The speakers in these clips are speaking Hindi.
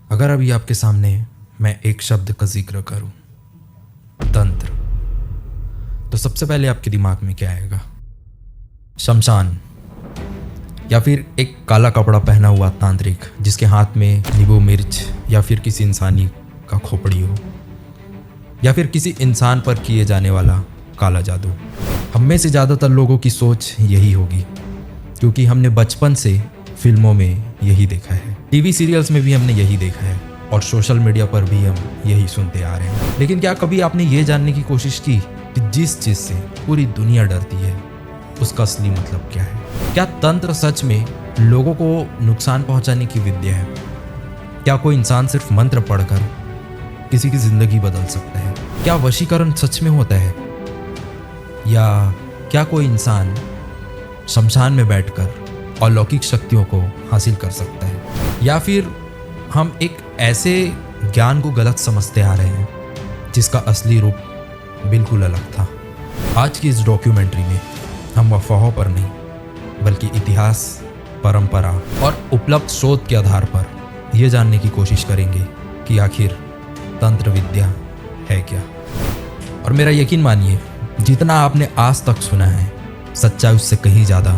अगर अभी आपके सामने मैं एक शब्द का जिक्र करूं, तंत्र, तो सबसे पहले आपके दिमाग में क्या आएगा? शमशान, या फिर एक काला कपड़ा पहना हुआ तांत्रिक जिसके हाथ में नींबू मिर्च या फिर किसी इंसानी का खोपड़ी हो, या फिर किसी इंसान पर किए जाने वाला काला जादू। हम में से ज़्यादातर लोगों की सोच यही होगी, क्योंकि हमने बचपन से फिल्मों में यही देखा है, टीवी सीरियल्स में भी हमने यही देखा है, और सोशल मीडिया पर भी हम यही सुनते आ रहे हैं। लेकिन क्या कभी आपने ये जानने की कोशिश की कि जिस चीज़ से पूरी दुनिया डरती है उसका असली मतलब क्या है? क्या तंत्र सच में लोगों को नुकसान पहुंचाने की विद्या है? क्या कोई इंसान सिर्फ मंत्र पढ़कर किसी की जिंदगी बदल सकता है? क्या वशीकरण सच में होता है? या क्या कोई इंसान शमशान में बैठकर अलौकिक शक्तियों को हासिल कर सकता है? या फिर हम एक ऐसे ज्ञान को गलत समझते आ रहे हैं जिसका असली रूप बिल्कुल अलग था। आज की इस डॉक्यूमेंट्री में हम अफवाहों पर नहीं बल्कि इतिहास, परंपरा और उपलब्ध शोध के आधार पर यह जानने की कोशिश करेंगे कि आखिर तंत्र विद्या है क्या। और मेरा यकीन मानिए, जितना आपने आज तक सुना है सच्चाई उससे कहीं ज़्यादा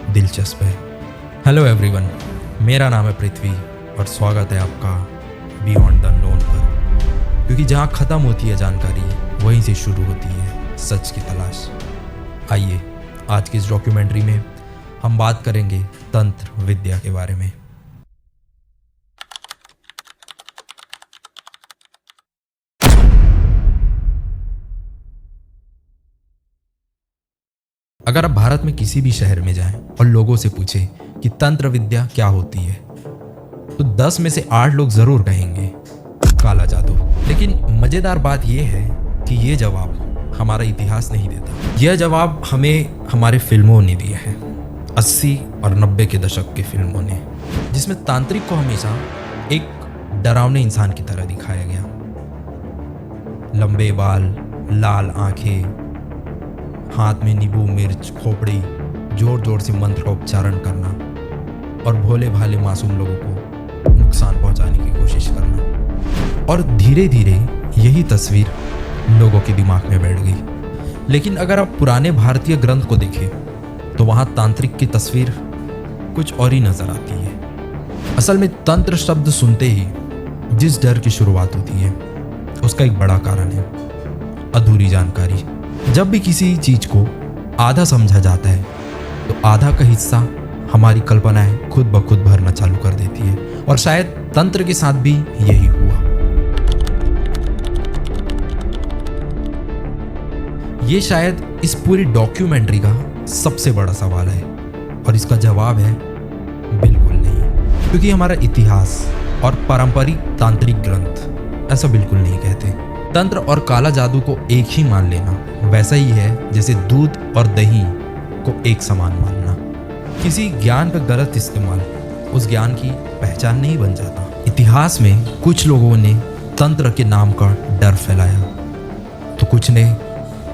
दिलचस्प है। हेलो एवरीवन, मेरा नाम है पृथ्वी और स्वागत है आपका बियॉन्ड द नोन पर, क्योंकि जहाँ ख़त्म होती है जानकारी वहीं से शुरू होती है सच की तलाश। आइए आज की इस डॉक्यूमेंट्री में हम बात करेंगे तंत्र विद्या के बारे में। अगर आप भारत में किसी भी शहर में जाएं और लोगों से पूछें कि तंत्र विद्या क्या होती है, तो 10 में से 8 लोग जरूर कहेंगे काला जादू। लेकिन मजेदार बात यह है कि ये जवाब हमारा इतिहास नहीं देता। यह जवाब हमें हमारे फिल्मों ने दिया है, 80 और 90 के दशक के फिल्मों ने, जिसमें तांत्रिक को हमेशा एक डरावने इंसान की तरह दिखाया गया। लंबे बाल, लाल आंखें, हाथ में नींबू मिर्च, खोपड़ी, जोर जोर से मंत्र का उच्चारण करना और भोले भाले मासूम लोगों को नुकसान पहुंचाने की कोशिश करना। और धीरे धीरे यही तस्वीर लोगों के दिमाग में बैठ गई। लेकिन अगर आप पुराने भारतीय ग्रंथ को देखें तो वहां तांत्रिक की तस्वीर कुछ और ही नजर आती है। असल में तंत्र शब्द सुनते ही जिस डर की शुरुआत होती है उसका एक बड़ा कारण है अधूरी जानकारी। जब भी किसी चीज को आधा समझा जाता है तो आधा का हिस्सा हमारी कल्पनाएं खुद ब खुद भरना चालू कर देती है, और शायद तंत्र के साथ भी यही हुआ। ये शायद इस पूरी डॉक्यूमेंट्री का सबसे बड़ा सवाल है, और इसका जवाब है बिल्कुल नहीं, क्योंकि हमारा इतिहास और पारंपरिक तांत्रिक ग्रंथ ऐसा बिल्कुल नहीं कहते। तंत्र और काला जादू को एक ही मान लेना वैसा ही है जैसे दूध और दही को एक समान मानना। किसी ज्ञान का गलत इस्तेमाल उस ज्ञान की पहचान नहीं बन जाता। इतिहास में कुछ लोगों ने तंत्र के नाम का डर फैलाया, तो कुछ ने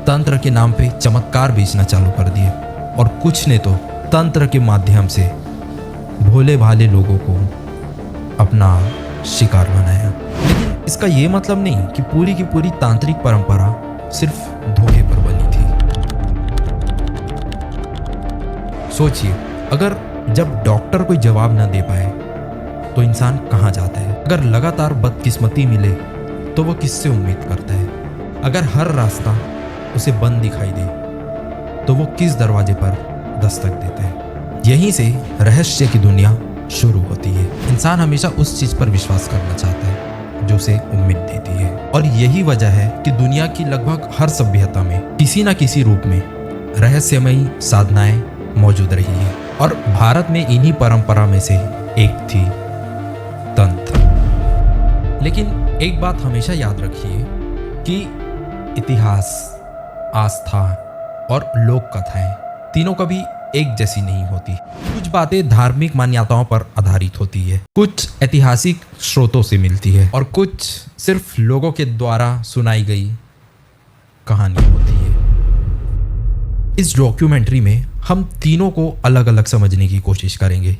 तंत्र के नाम पे चमत्कार बेचना चालू कर दिए, और कुछ ने तो तंत्र के माध्यम से भोले भाले लोगों को अपना शिकार बनाया। लेकिन इसका ये मतलब नहीं कि पूरी की पूरी तांत्रिक परंपरा सिर्फ धोखे पर बनी थी। सोचिए, अगर जब डॉक्टर कोई जवाब ना दे पाए तो इंसान कहाँ जाता है? अगर लगातार बदकिस्मती मिले तो वो किससे उम्मीद करता है? अगर हर रास्ता उसे बंद दिखाई दे तो वो किस दरवाजे पर दस्तक देता है? यहीं से रहस्य की दुनिया शुरू होती है। इंसान हमेशा उस चीज पर विश्वास करना चाहता है जो उसे उम्मीद देती है, और यही वजह है कि दुनिया की लगभग हर सभ्यता में किसी न किसी रूप में रहस्यमयी साधनाएं मौजूद रही है, और भारत में इन्हीं परंपरा में से एक थी तंत्र। लेकिन एक बात हमेशा याद रखिए कि इतिहास, आस्था और लोक कथाएं तीनों कभी एक जैसी नहीं होती। कुछ बातें धार्मिक मान्यताओं पर आधारित होती है, कुछ ऐतिहासिक स्रोतों से मिलती है, और कुछ सिर्फ लोगों के द्वारा सुनाई गई कहानी होती है। इस डॉक्यूमेंट्री में हम तीनों को अलग अलग समझने की कोशिश करेंगे,